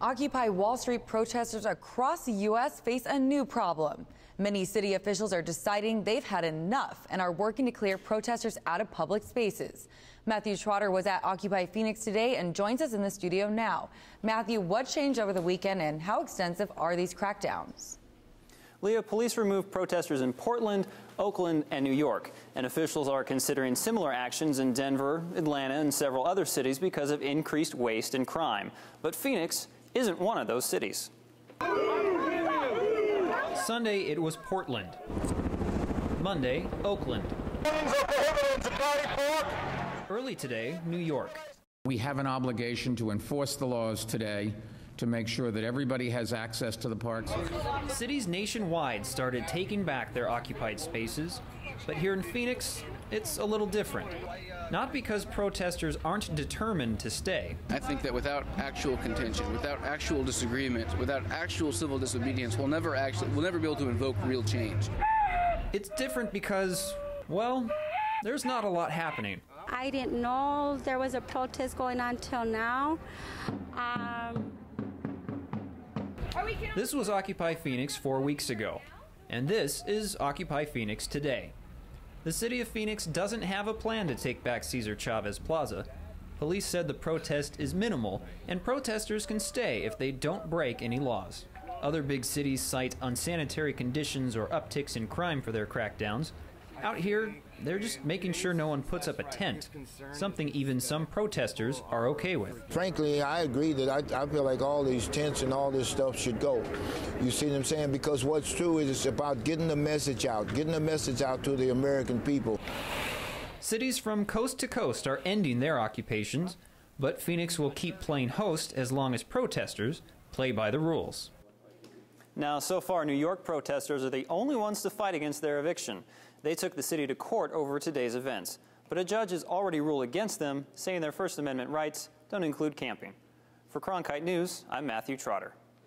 Occupy Wall Street protesters across the U.S. face a new problem. Many city officials are deciding they've had enough and are working to clear protesters out of public spaces. Matthew Trotter was at Occupy Phoenix today and joins us in the studio now. Matthew, what changed over the weekend and how extensive are these crackdowns? Leah, police removed protesters in Portland, Oakland, and New York, and officials are considering similar actions in Denver, Atlanta, and several other cities because of increased waste and crime. But Phoenix isn't one of those cities. Sunday, it was Portland. Monday, Oakland. Early today, New York. We have an obligation to enforce the laws today to make sure that everybody has access to the parks. Cities nationwide started taking back their occupied spaces, but here in Phoenix, it's a little different. Not because protesters aren't determined to stay. I think that without actual contention, without actual disagreement, without actual civil disobedience, we'll never be able to invoke real change. It's different because, well, there's not a lot happening. I didn't know there was a protest going on till now. This was Occupy Phoenix 4 weeks ago, and this is Occupy Phoenix today. The city of Phoenix doesn't have a plan to take back Cesar Chavez Plaza. Police said the protest is minimal, and protesters can stay if they don't break any laws. Other big cities cite unsanitary conditions or upticks in crime for their crackdowns. Out here, they're just making sure no one puts up a tent, something even some protesters are okay with. Frankly, I agree that I feel like all these tents and all this stuff should go. You see what I'm saying? Because what's true is it's about getting the message out to the American people. Cities from coast to coast are ending their occupations, but Phoenix will keep playing host as long as protesters play by the rules. Now, so far, New York protesters are the only ones to fight against their eviction. They took the city to court over today's events, but a judge has already ruled against them, saying their First Amendment rights don't include camping. For Cronkite News, I'm Matthew Trotter.